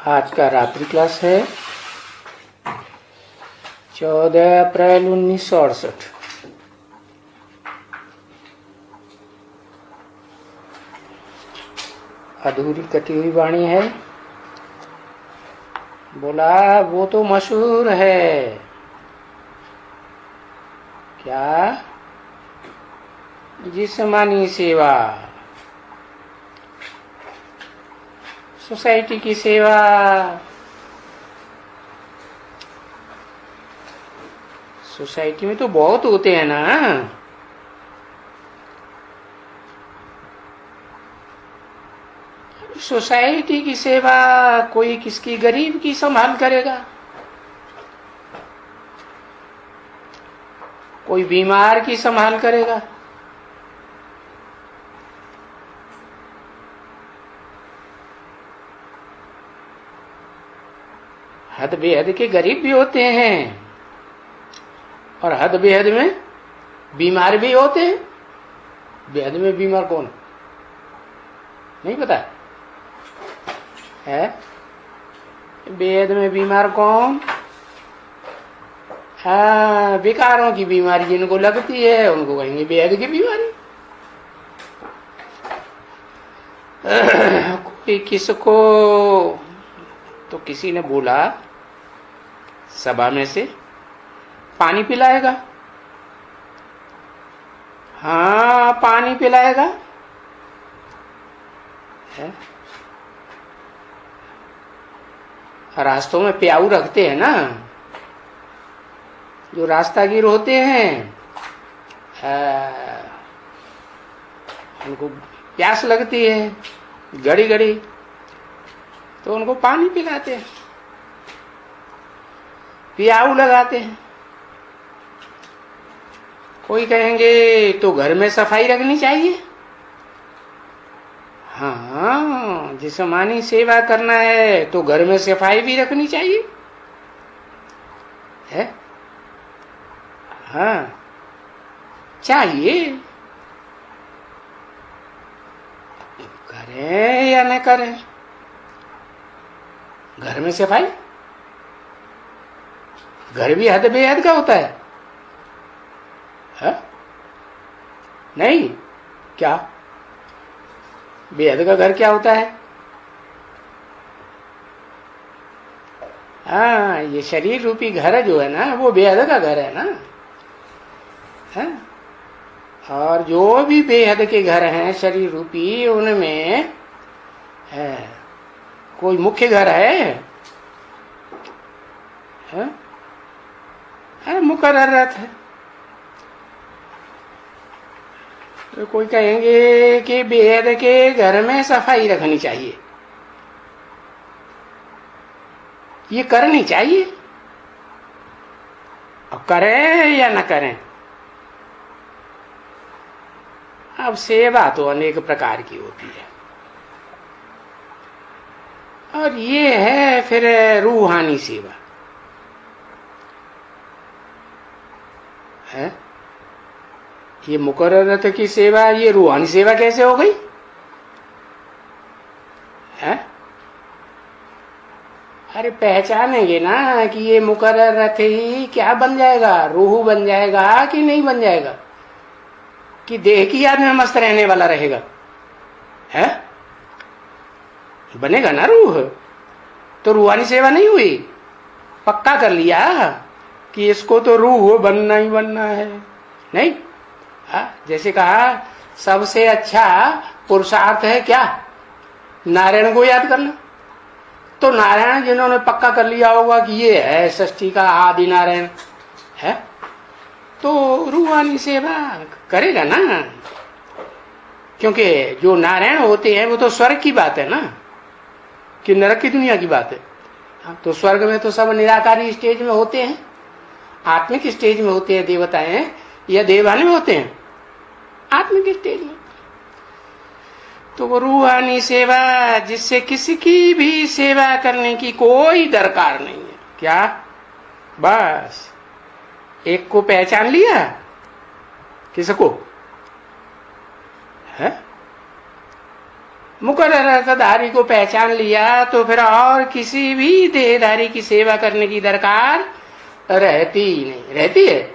आज का रात्रि क्लास है 14 अप्रैल 1968। अधूरी कटी हुई वाणी है। बोला वो तो मशहूर है। क्या? जिस्मानी सेवा, सोसाइटी की सेवा। सोसाइटी में तो बहुत होते हैं ना। सोसाइटी की सेवा कोई किसकी गरीब की संभाल करेगा, कोई बीमार की संभाल करेगा, हद बेहद के गरीब भी होते हैं और हद बेहद में बीमार भी होते हैं। बेहद में बीमार कौन नहीं पता है? बेहद में बीमार कौन? हाँ, बेकारों की बीमारी जिनको लगती है उनको कहेंगे बेहद की बीमारी। कोई किसको तो किसी ने बोला सभा में से पानी पिलाएगा। हाँ, पानी पिलाएगा है? रास्तों में प्याऊ रखते हैं ना, जो रास्तागीर होते हैं, उनको प्यास लगती है घड़ी घड़ी, तो उनको पानी पिलाते हैं, प्याऊ लगाते हैं। कोई कहेंगे तो घर में सफाई रखनी चाहिए। हाँ, जिस्मानी सेवा करना है तो घर में सफाई भी रखनी चाहिए है? हाँ, चाहिए। करें या न करें, घर में सफाई, घर भी हद बेहद का होता है। नहीं क्या? बेहद का घर क्या होता है? हाँ, ये शरीर रूपी घर जो है ना, वो बेहद का घर है ना। है? और जो भी बेहद के घर हैं शरीर रूपी, उनमें है कोई मुख्य घर है? मुकर्ररत है। तो कोई कहेंगे कि बेहद के घर में सफाई रखनी चाहिए, ये करनी चाहिए। अब करें या न करें, अब सेवा तो अनेक प्रकार की होती है, और ये है फिर रूहानी सेवा है। ये मुकर्ररत की सेवा, ये रूहानी सेवा कैसे हो गई है? अरे पहचानेंगे ना कि ये मुकर्ररत ही क्या बन जाएगा, रूह बन जाएगा कि नहीं बन जाएगा, कि देह की याद में मस्त रहने वाला रहेगा है? बनेगा ना रूह। तो रूहानी सेवा नहीं हुई, पक्का कर लिया कि इसको तो रूह बनना ही बनना है। नहीं, जैसे कहा सबसे अच्छा पुरुषार्थ है क्या? नारायण को याद करना। तो नारायण जिन्होंने पक्का कर लिया होगा कि ये है षष्ठी का आदि नारायण है, तो रूहानी सेवा करेगा ना। क्योंकि जो नारायण होते हैं वो तो स्वर्ग की बात है ना, कि नरक की दुनिया की बात है। तो स्वर्ग में तो सब निराकारी स्टेज में होते हैं, आत्मिक स्टेज में होते हैं देवताएं, या देवान में होते हैं आत्मिक स्टेज में। तो वो रूहानी सेवा, जिससे किसी की भी सेवा करने की कोई दरकार नहीं है। क्या? बस एक को पहचान लिया, किसको है? मुकर्रर रसधारी को पहचान लिया तो फिर और किसी भी देहधारी की सेवा करने की दरकार रहती ही नहीं। रहती है?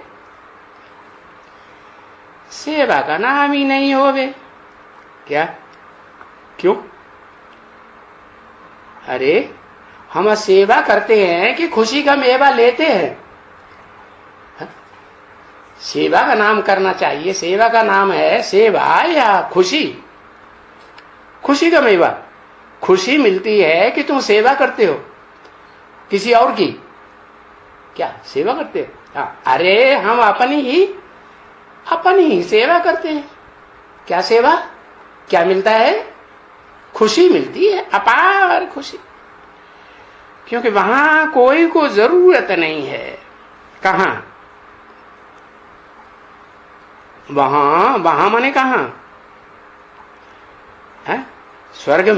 सेवा का नाम ही नहीं होवे। क्या? क्यों? अरे हम सेवा करते हैं कि खुशी का मेवा लेते हैं? सेवा का नाम करना चाहिए। सेवा का नाम है सेवा या खुशी? खुशी का मेवा। खुशी मिलती है कि तुम सेवा करते हो किसी और की। क्या सेवा करते हो? अरे हम अपनी ही सेवा करते हैं। क्या सेवा? क्या मिलता है? खुशी मिलती है, अपार खुशी। क्योंकि वहां कोई को जरूरत नहीं है। कहां? वहां माने कहां? स्वर्ग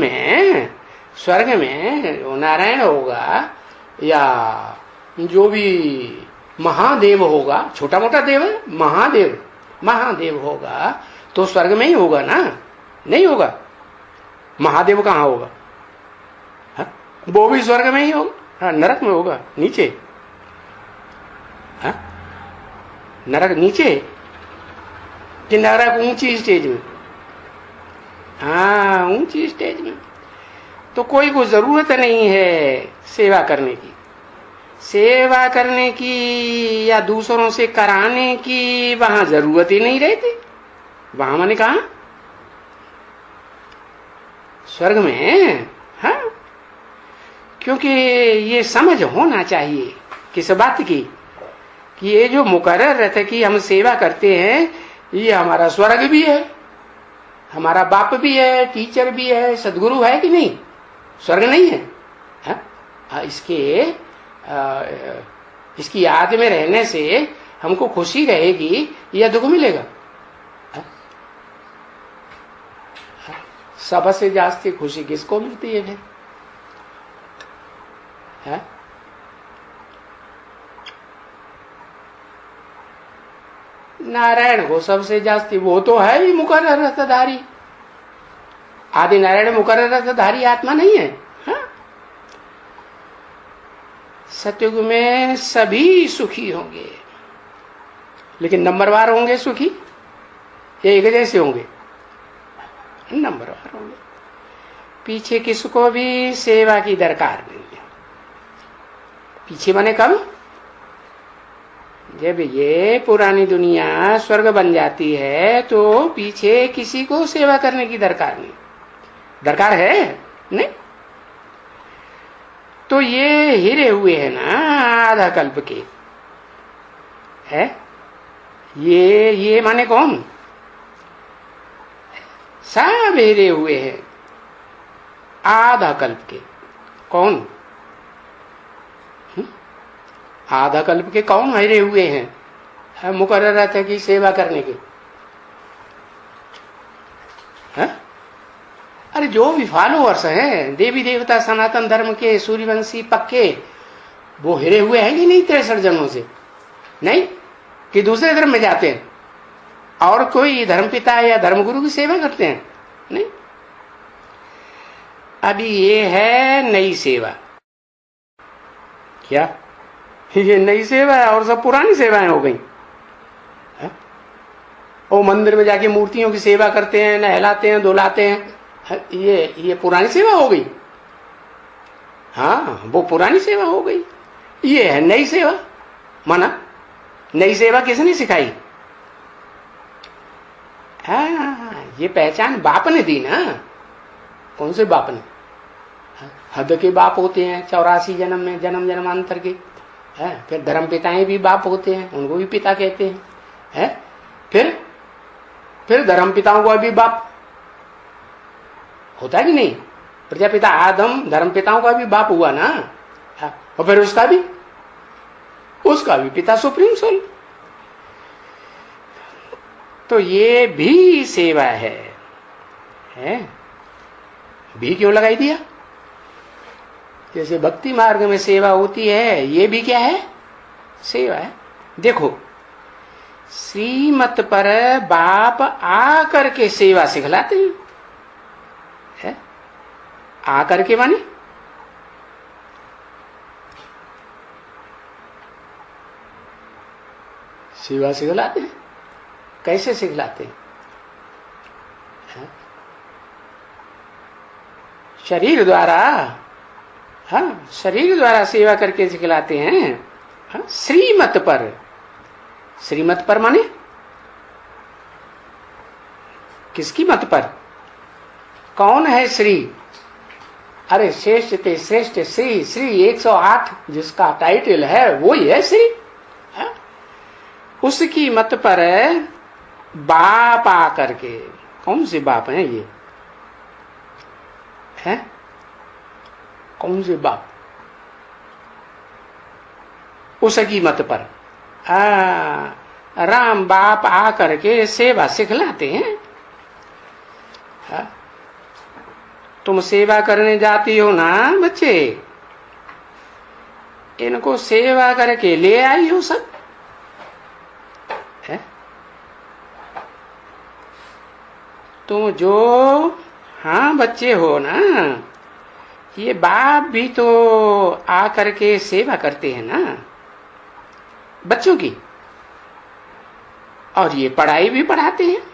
में वो नारायण होगा या जो भी महादेव होगा, छोटा मोटा देव है, महादेव होगा तो स्वर्ग में ही होगा ना? नहीं होगा। महादेव कहाँ होगा? वो भी स्वर्ग में ही होगा। नरक में होगा, नीचे। नरक नीचे कि नरक ऊंची स्टेज में? ऊंची स्टेज में। तो कोई को जरूरत नहीं है सेवा करने की या दूसरों से कराने की। वहां जरूरत ही नहीं रहती। वहां माने कहा? स्वर्ग में। क्योंकि ये समझ होना चाहिए किस बात की कि ये जो मुकर्रर रहता कि हम सेवा करते हैं, ये हमारा स्वर्ग भी है, हमारा बाप भी है, टीचर भी है, सदगुरु है कि नहीं? स्वर्ग नहीं है? इसकी याद में रहने से हमको खुशी रहेगी या दुख मिलेगा? सबसे जास्ती खुशी किसको मिलती है फिर? नारायण को सबसे जास्ती। वो तो है ही मुकर्रर रसधारी। आदि नारायण मुकर्रर रसधारी आत्मा नहीं है? सतयुग में सभी सुखी होंगे, लेकिन नंबरवार होंगे सुखी या एक जैसे होंगे? नंबरवार होंगे। पीछे किसको भी सेवा की दरकार नहीं है। पीछे माने कब? जब ये पुरानी दुनिया स्वर्ग बन जाती है तो पीछे किसी को सेवा करने की दरकार नहीं। दरकार है नहीं? तो ये हिरे हुए हैं ना आधा कल्प के है। ये माने कौन? सब हिरे हुए हैं आधा कल्प के। कौन? आधा कल्प के कौन हिरे हुए हैं मुकर्रर रहते की सेवा करने के? अरे जो भी फॉलोअर्स हैं देवी देवता सनातन धर्म के सूर्यवंशी पक्के, वो हिरे हुए हैं कि नहीं 63 जन्मों से? नहीं कि दूसरे धर्म में जाते हैं और कोई धर्मपिता या धर्मगुरु की सेवा करते हैं? नहीं। अभी ये है नई सेवा। क्या ये नई सेवा है और सब पुरानी सेवाएं हो गई? वो मंदिर में जाके मूर्तियों की सेवा करते हैं, नहलाते हैं, धुलाते हैं, ये पुरानी सेवा हो गई। वो पुरानी सेवा हो गई। ये है नई सेवा। माना नई सेवा किसने सिखाई? ये पहचान बाप ने दी ना। कौन से बाप ने? हद के बाप होते हैं 84 जन्म में, जन्म जन्मांतर के। फिर धर्म पिताएं भी बाप होते हैं, उनको भी पिता कहते हैं। फिर धर्म पिताओं को भी बाप होता है कि नहीं? प्रजापिता आदम धर्म पिताओं का भी बाप हुआ ना। और फिर उसका भी पिता सुप्रीम सोल। तो ये भी सेवा है? भी क्यों लगाई दिया? जैसे भक्ति मार्ग में सेवा होती है, ये भी क्या है? सेवा है। देखो श्रीमत पर बाप आकर के सेवा सिखलाते हैं। आकर के माने सेवा सिखलाते हैं। कैसे सिखलाते हैं? शरीर द्वारा, हाँ, शरीर द्वारा सेवा करके सिखलाते हैं। हाँ, श्रीमत पर। श्रीमत पर माने किसकी मत पर? कौन है श्री? अरे श्रेष्ठ ते श्रेष्ठ श्री, श्री 108 जिसका टाइटल है वो ही है श्री। हाँ? उसकी मत पर बाप आकर के, कौन से बाप हैं ये? हैं? कौन से बाप? उसकी मत पर राम बाप आकर के सेवा सिखलाते हैं। हाँ? तुम सेवा करने जाती हो ना बच्चे, इनको सेवा करके ले आई हो सब है? तुम जो, हाँ, बच्चे हो ना, ये बाप भी तो आकर के सेवा करते हैं ना बच्चों की, और ये पढ़ाई भी पढ़ाते हैं,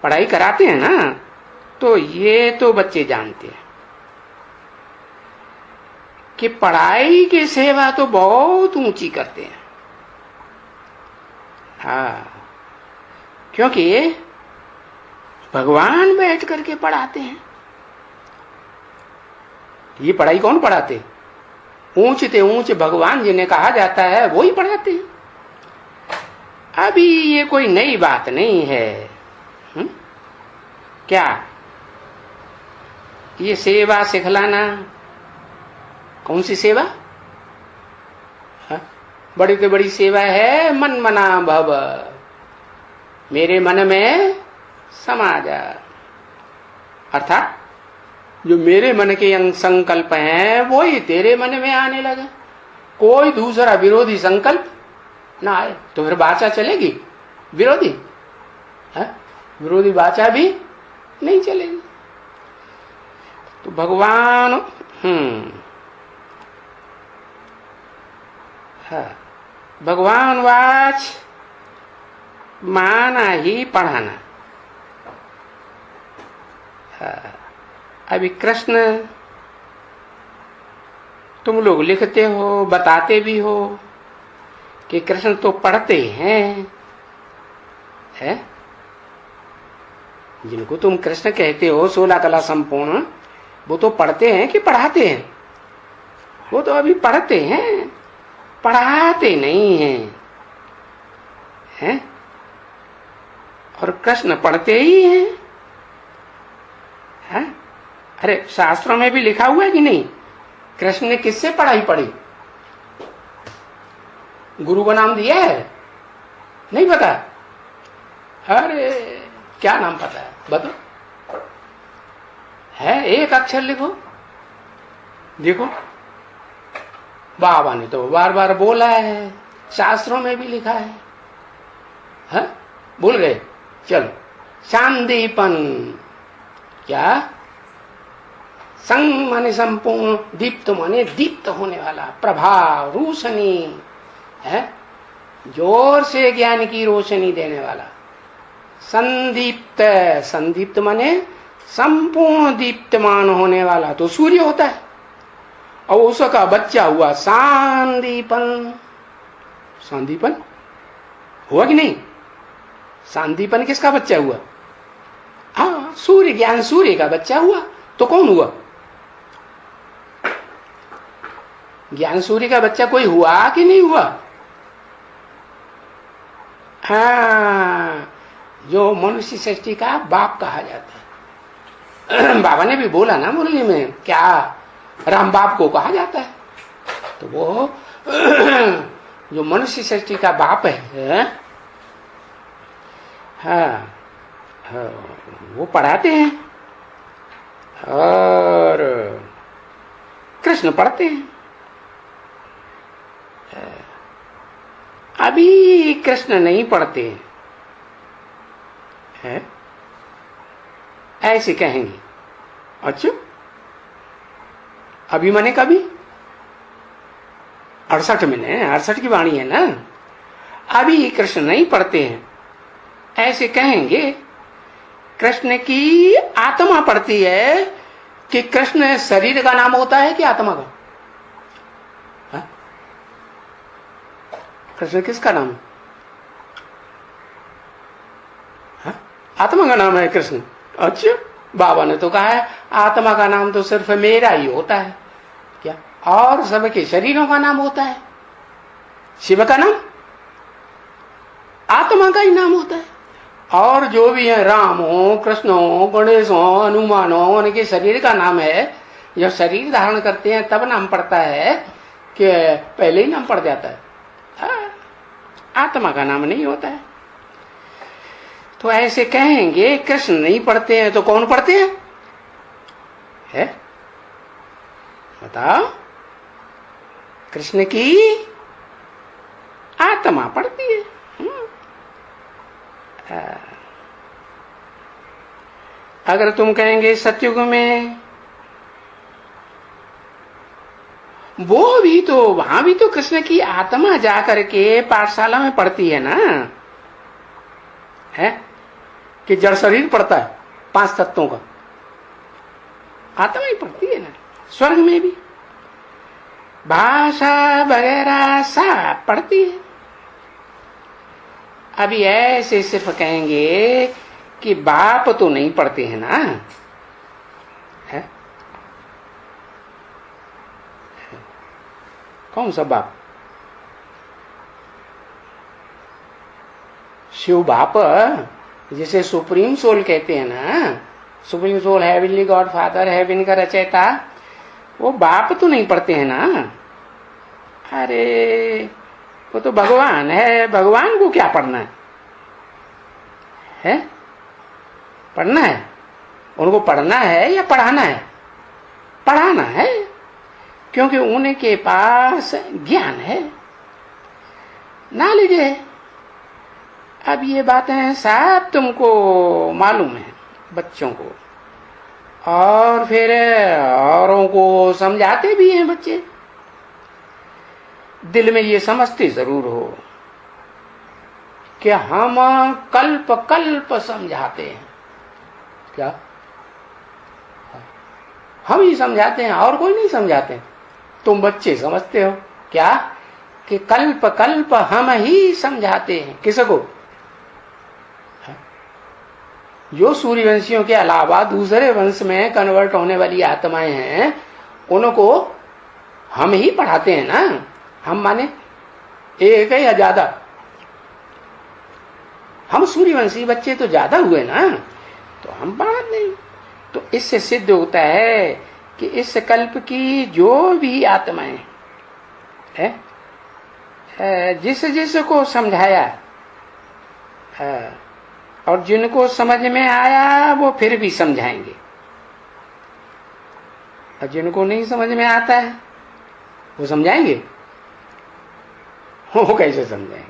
पढ़ाई कराते हैं ना। तो ये तो बच्चे जानते हैं कि पढ़ाई की सेवा तो बहुत ऊंची करते हैं। हाँ, क्योंकि भगवान बैठ करके पढ़ाते हैं। ये पढ़ाई कौन पढ़ाते? ऊंच ते ऊंच भगवान जिन्हें कहा जाता है वो ही पढ़ाते हैं। अभी ये कोई नई बात नहीं है। क्या ये सेवा सिखलाना? कौन सी सेवा? बड़ी से बड़ी सेवा है मन मना भव, मेरे मन में समा जा। अर्थात जो मेरे मन के संकल्प हैं वो ही तेरे मन में आने लगे। कोई दूसरा विरोधी संकल्प ना आए तो फिर वाचा चलेगी? विरोधी विरोधी वाचा भी नहीं चलेगी। तो भगवान भगवान वाच माना ही पढ़ाना। अभी कृष्ण तुम लोग लिखते हो, बताते भी हो कि कृष्ण तो पढ़ते हैं, है? जिनको तुम कृष्ण कहते हो 16 कला संपूर्ण, वो तो पढ़ते हैं कि पढ़ाते हैं? वो तो अभी पढ़ते हैं, पढ़ाते नहीं हैं, हैं? और कृष्ण पढ़ते ही हैं, हैं? अरे शास्त्रों में भी लिखा हुआ है कि नहीं? कृष्ण ने किससे पढ़ाई पढ़ी? गुरु का नाम दिया है? नहीं पता? अरे क्या नाम पता है बताओ? है एक अक्षर लिखो, देखो बाबा ने तो बार बार बोला है, शास्त्रों में भी लिखा है। हाँ? भूल गए? चलो, शांतिपन। क्या? संग माने संपूर्ण, दीप्त माने दीप्त होने वाला, प्रभाव, रोशनी है, जोर से ज्ञान की रोशनी देने वाला। संदीप्त, संदीप्त माने संपूर्ण दीप्तमान होने वाला तो सूर्य होता है, और उसका बच्चा हुआ सांदीपन। सांदीपन हुआ कि नहीं? सांदीपन किसका बच्चा हुआ? हाँ, सूर्य, ज्ञान सूर्य का बच्चा हुआ। तो कौन हुआ? ज्ञान सूर्य का बच्चा कोई हुआ कि नहीं हुआ? हाँ, जो मनुष्य सृष्टि का बाप कहा जाता है। बाबा ने भी बोला ना मुरली में, क्या राम बाप को कहा जाता है? तो वो जो मनुष्य सृष्टि का बाप है, हाँ, हाँ, वो पढ़ाते हैं और कृष्ण पढ़ते हैं। अभी कृष्ण नहीं पढ़ते हैं, ऐसे कहेंगे। अच्छा, अभी माने कभी 68 में है, 68 की वाणी है ना। अभी कृष्ण नहीं पढ़ते हैं, ऐसे कहेंगे। कृष्ण की आत्मा पढ़ती है कि कृष्ण शरीर का नाम होता है कि आत्मा का? हा? कृष्ण किसका नाम है? हा? आत्मा का नाम है कृष्ण। अच्छा, बाबा ने तो कहा है आत्मा का नाम तो सिर्फ मेरा ही होता है। क्या और सबके शरीरों का नाम होता है? शिव का नाम आत्मा का ही नाम होता है। और जो भी है, राम हो, कृष्ण हो, गणेश हो, हनुमान हो, उनके शरीर का नाम है। जब शरीर धारण करते हैं तब नाम पड़ता है कि पहले ही नाम पड़ जाता है? आत्मा का नाम नहीं होता है। तो ऐसे कहेंगे कृष्ण नहीं पढ़ते हैं तो कौन पढ़ते हैं? है? बताओ। कृष्ण की आत्मा पढ़ती है। अगर तुम कहेंगे सतयुग में, वो भी तो, वहां भी तो कृष्ण की आत्मा जाकर के पाठशाला में पढ़ती है ना, है कि जड़ शरीर पढ़ता है 5 तत्वों का? आत्मा ही पढ़ती है ना। स्वर्ग में भी भाषा वगैरह सब पढ़ती है। अभी ऐसे सिर्फ कहेंगे कि बाप तो नहीं पढ़ते हैं ना, है? कौन सा बाप? शिव बाप, जिसे सुप्रीम सोल कहते हैं ना, supreme soul, heavenly God father, heaven का रचयिता, वो बाप तो नहीं पढ़ते हैं ना। अरे वो तो भगवान है, भगवान को क्या पढ़ना है? है? पढ़ना है? उनको पढ़ना है या पढ़ाना है? पढ़ाना है, क्योंकि उनके पास ज्ञान है, नॉलेज है। अब ये बातें सब तुमको मालूम है, बच्चों को, और फिर औरों को समझाते भी हैं बच्चे। दिल में ये समझते जरूर हो कि हम कल्प कल्प समझाते हैं। क्या? हम ही समझाते हैं और कोई नहीं समझाते। तुम बच्चे समझते हो क्या कि कल्प कल्प हम ही समझाते हैं। किसको? जो सूर्यवंशियों के अलावा दूसरे वंश में कन्वर्ट होने वाली आत्माएं हैं, उनको हम ही पढ़ाते हैं ना। हम माने एक है या ज्यादा? हम सूर्यवंशी बच्चे तो ज्यादा हुए ना, तो हम पढ़ाते हैं। तो इससे सिद्ध होता है कि इस कल्प की जो भी आत्माएं है, जिस को समझाया और जिनको समझ में आया वो फिर भी समझाएंगे, और जिनको नहीं समझ में आता है वो समझाएंगे? वो कैसे समझाएंगे?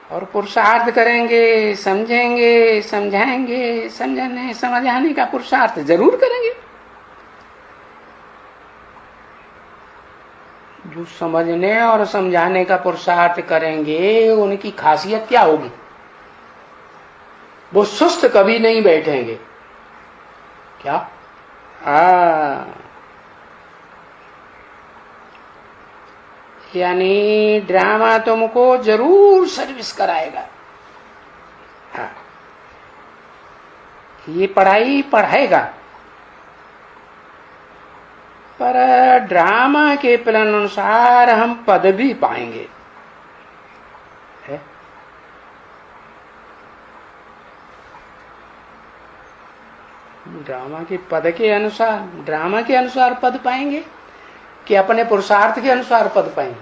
और पुरुषार्थ करेंगे, समझेंगे, समझाएंगे, समझाने समझाने का पुरुषार्थ जरूर करेंगे। जो समझने और समझाने का पुरुषार्थ करेंगे उनकी खासियत क्या होगी? वो सुस्त कभी नहीं बैठेंगे। क्या? यानी ड्रामा तुमको जरूर सर्विस कराएगा। हाँ, ये पढ़ाई पढ़ाएगा, पर ड्रामा के प्लान अनुसार हम पद भी पाएंगे। है? ड्रामा के पद के अनुसार, ड्रामा के अनुसार पद पाएंगे कि अपने पुरुषार्थ के अनुसार पद पाएंगे?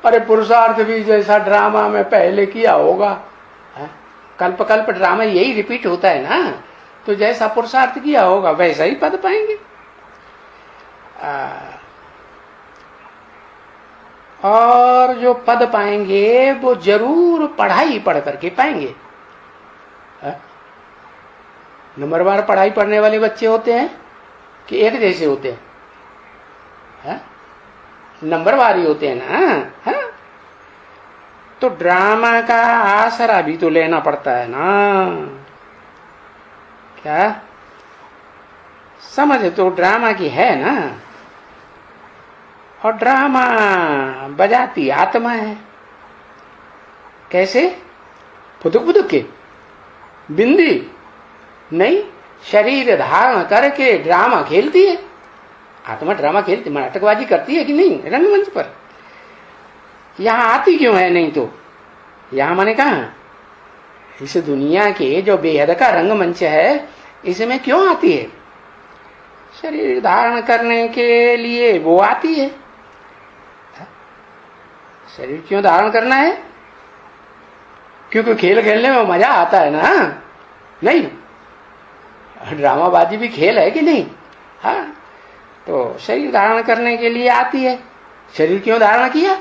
अरे पुरुषार्थ भी जैसा ड्रामा में पहले किया होगा, कल्प कल्प ड्रामा यही रिपीट होता है ना, तो जैसा पुरुषार्थ किया होगा वैसा ही पद पाएंगे। और जो पद पाएंगे वो जरूर पढ़ाई पढ़ करके पाएंगे। नंबरवार पढ़ाई पढ़ने वाले बच्चे होते हैं कि एक जैसे होते हैं? है? नंबरवार ही होते हैं ना। है? तो ड्रामा का आसरा भी तो लेना पड़ता है ना। क्या समझ तो ड्रामा की है ना। और ड्रामा बजाती आत्मा है। कैसे? फुदुक फुदुक के बिंदी नहीं, शरीर धारण करके ड्रामा खेलती है। आत्मा ड्रामा खेलती, नाटकबाजी करती है कि नहीं रंगमंच पर? यहां आती क्यों है नहीं तो? यहां माने कहा इस दुनिया के जो बेहद का रंगमंच है इसमें क्यों आती है? शरीर धारण करने के लिए वो आती है। शरीर क्यों धारण करना है? क्योंकि खेल खेलने में मजा आता है ना। नहीं, ड्रामाबाजी भी खेल है कि नहीं? हाँ, तो शरीर धारण करने के लिए आती है। शरीर क्यों धारण किया?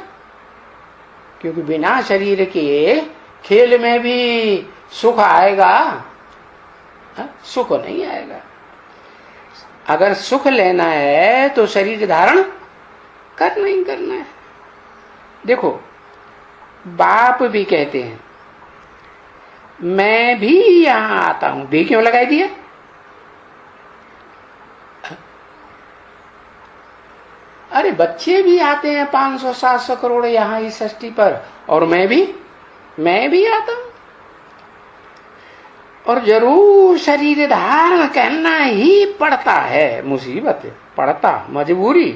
क्योंकि बिना शरीर के खेल में भी सुख आएगा? सुख नहीं आएगा। अगर सुख लेना है तो शरीर धारण करना ही करना है। देखो, बाप भी कहते हैं मैं भी यहां आता हूं। भी क्यों लगाई दिया? अरे बच्चे भी आते हैं 500-700 करोड़ यहां इस सृष्टि पर, और मैं भी आता हूं। और जरूर शरीर धारण करना ही पड़ता है। मुसीबत है, पड़ता, मजबूरी,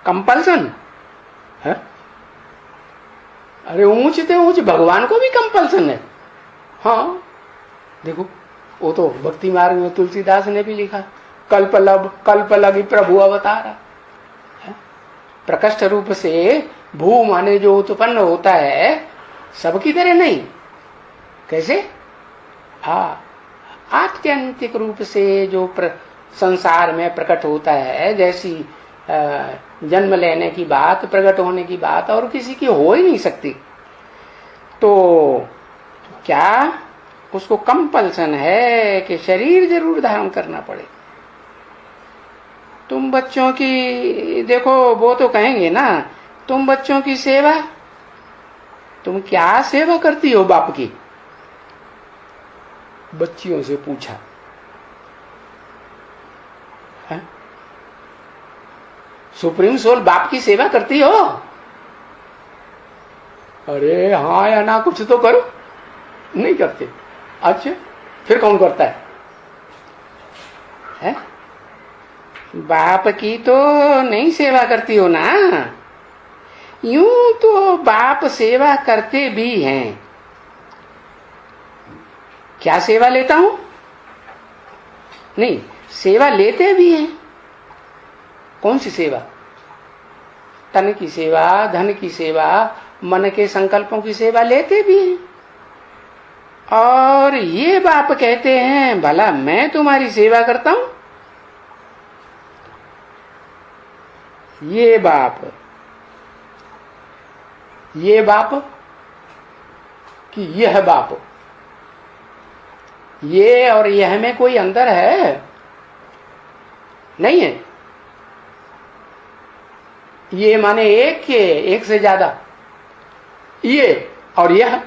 कंपल्सन है। अरे ऊंच से ऊंच भगवान को भी कंपल्सन है। हाँ देखो, वो तो भक्ति मार्ग में तुलसीदास ने भी लिखा, कल्प लगी प्रभु अवतारा। प्रकष्ट रूप से भू माने जो उत्पन्न होता है सबकी तरह नहीं। कैसे? आत्यंतिक रूप से जो संसार में प्रकट होता है, जैसी जन्म लेने की बात, प्रकट होने की बात और किसी की हो ही नहीं सकती। तो क्या उसको कंपल्सन है कि शरीर जरूर धारण करना पड़े? तुम बच्चों की देखो, वो तो कहेंगे ना तुम बच्चों की सेवा, तुम क्या सेवा करती हो बाप की? बच्चियों से पूछा है? सुप्रीम सोल बाप की सेवा करती हो? अरे हाँ या ना, कुछ तो करो। नहीं करते। अच्छा, फिर कौन करता है? बाप की तो नहीं सेवा करती हो ना। यूं तो बाप सेवा करते भी हैं। क्या सेवा लेता हूं? नहीं, सेवा लेते भी हैं। कौन सी सेवा? तन की सेवा, धन की सेवा, मन के संकल्पों की सेवा लेते भी हैं। और ये बाप कहते हैं भला मैं तुम्हारी सेवा करता हूं? ये बाप कि यह बाप, ये और यह में कोई अंतर है? नहीं है। ये माने एक के एक से ज्यादा, ये और यह।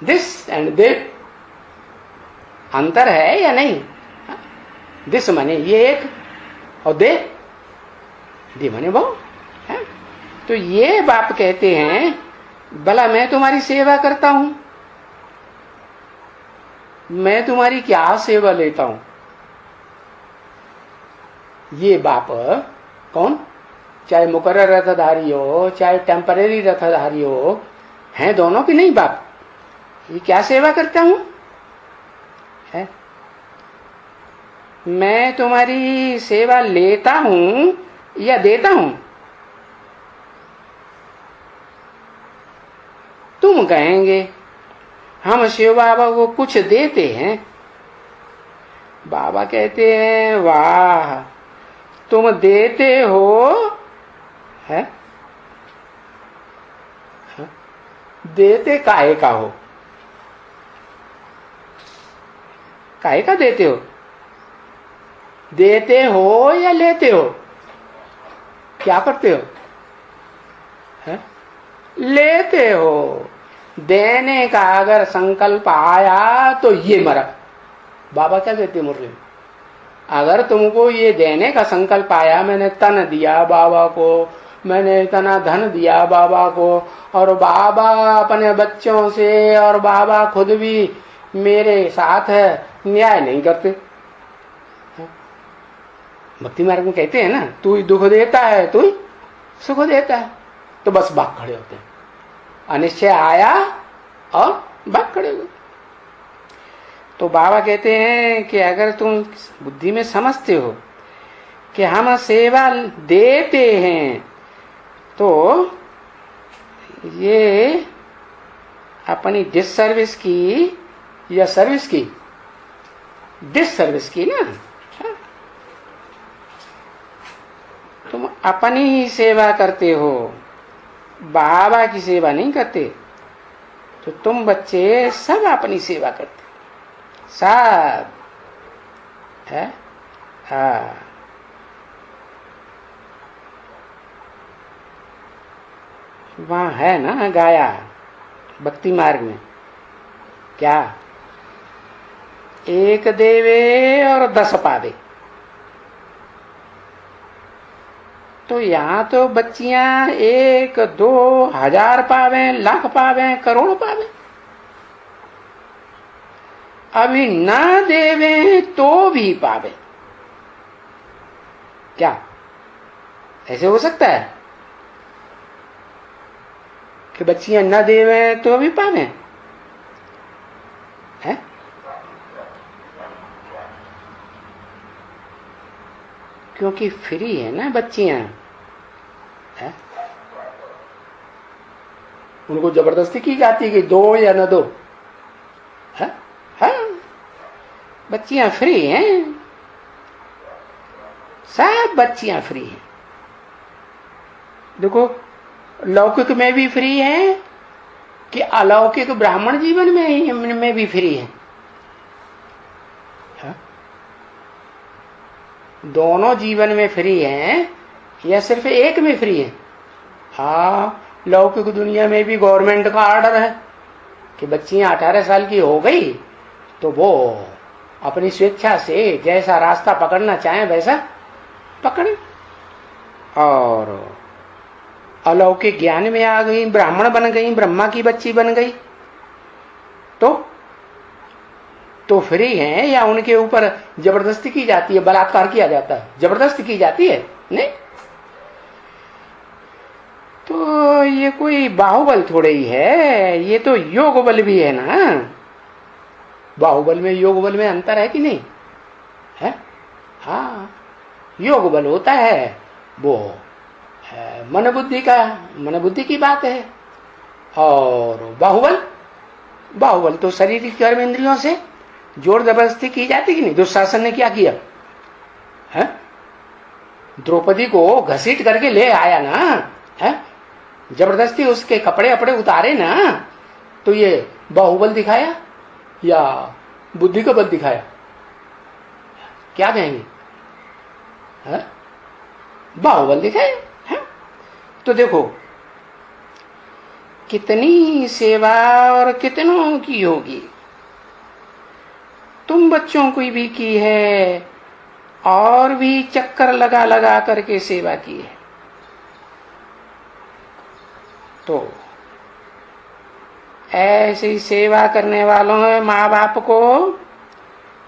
दिस एंड दैट अंतर है या नहीं? दिस माने ये एक, और दे माने वो है। तो ये बाप कहते हैं भला मैं तुम्हारी सेवा करता हूं? मैं तुम्हारी क्या सेवा लेता हूं? ये बाप कौन? चाहे मुकर्रर रथधारी हो, चाहे टेम्परेरी रथधारी हो, हैं दोनों की नहीं बाप? ये क्या सेवा करता हूं? है? मैं तुम्हारी सेवा लेता हूं या देता हूं? तुम कहेंगे हम शिव बाबा को कुछ देते हैं। बाबा कहते हैं वाह, तुम देते हो है? देते काहे का हो? काहे का देते हो? देते हो या लेते हो? क्या करते हो? है? लेते हो। देने का अगर संकल्प आया तो ये मरा। बाबा क्या कहते मुरली में, अगर तुमको ये देने का संकल्प आया, मैंने तन दिया बाबा को, मैंने इतना धन दिया बाबा को, और बाबा अपने बच्चों से और बाबा खुद भी मेरे साथ है, न्याय नहीं करते। भक्ति मार्ग में कहते हैं ना, तू ही दुख देता है तू ही सुख देता है, तो बस भाग खड़े होते हैं। अनिश्चय आया और भाग खड़े हुए। तो बाबा कहते हैं कि अगर तुम बुद्धि में समझते हो कि हम सेवा देते हैं, तो ये अपनी डिससर्विस की या सर्विस की? डिससर्विस की ना। तुम अपनी ही सेवा करते हो, बाबा की सेवा नहीं करते। तो तुम बच्चे सब अपनी सेवा करते सब है। हाँ, वहां है ना गाया भक्ति मार्ग में, क्या? एक देवे और 10 पावे। तो यहां तो बच्चियां 1, 2, 1000 पावे, लाख पावे, करोड़ पावे। अभी ना देवे तो भी पावे। क्या ऐसे हो सकता है कि बच्चियां न देवे तो भी पावे? है? क्योंकि फ्री है ना बच्चियां, है? उनको जबरदस्ती की जाती है कि दो या न दो, है? हाँ, बच्चियां फ्री हैं, सब बच्चियां फ्री हैं। देखो, लौकिक में भी फ्री है कि अलौकिक ब्राह्मण जीवन में भी फ्री है। दोनों जीवन में फ्री है या सिर्फ एक में फ्री है? हाँ, लौकिक दुनिया में भी गवर्नमेंट का ऑर्डर है कि बच्चियां 18 साल की हो गई तो वो अपनी स्वेच्छा से जैसा रास्ता पकड़ना चाहे वैसा पकड़े। और अलौकिक ज्ञान में आ गई, ब्राह्मण बन गई, ब्रह्मा की बच्ची बन गई, तो फ्री हैं या उनके ऊपर जबरदस्ती की जाती है, बलात्कार किया जाता है, जबरदस्ती की जाती है? नहीं। तो ये कोई बाहुबल थोड़े ही है, ये तो योग बल भी है ना। बाहुबल में योग बल में अंतर है कि नहीं है? हाँ, योग बल होता है वो मन बुद्धि की बात है। और बाहुबल तो शारीरिक कर्म इंद्रियों से जोर जबरदस्ती की जाती कि नहीं? दुशासन ने क्या किया है? द्रौपदी को घसीट करके ले आया ना, है? जबरदस्ती उसके कपड़े अपड़े उतारे ना, तो ये बाहुबल दिखाया या बुद्धि का बल दिखाया? क्या कहेंगे? है? बाहुबल दिखाया है? तो देखो कितनी सेवा और कितनों की होगी। तुम बच्चों को भी की है और भी चक्कर लगा लगा करके सेवा की है। तो ऐसी सेवा करने वालों में माँ बाप को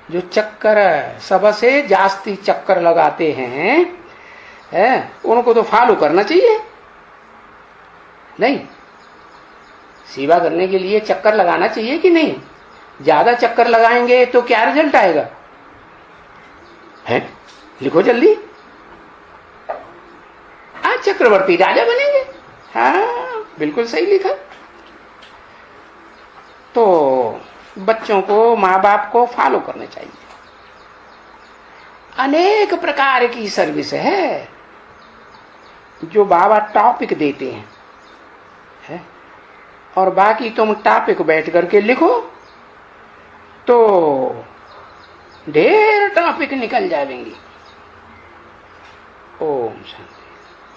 जो चक्कर सबसे जास्ती चक्कर लगाते हैं, उनको तो फॉलो करना चाहिए। नहीं, सेवा करने के लिए चक्कर लगाना चाहिए कि नहीं? ज्यादा चक्कर लगाएंगे तो क्या रिजल्ट आएगा? है? लिखो जल्दी। आज चक्रवर्ती राजा बनेंगे। हाँ, बिल्कुल सही लिखा। तो बच्चों को, माँ बाप को फॉलो करना चाहिए। अनेक प्रकार की सर्विस है जो बाबा टॉपिक देते हैं, है? और बाकी तुम टॉपिक बैठ करके लिखो तो ढेर टॉपिक निकल जाएंगे। ओम शांति।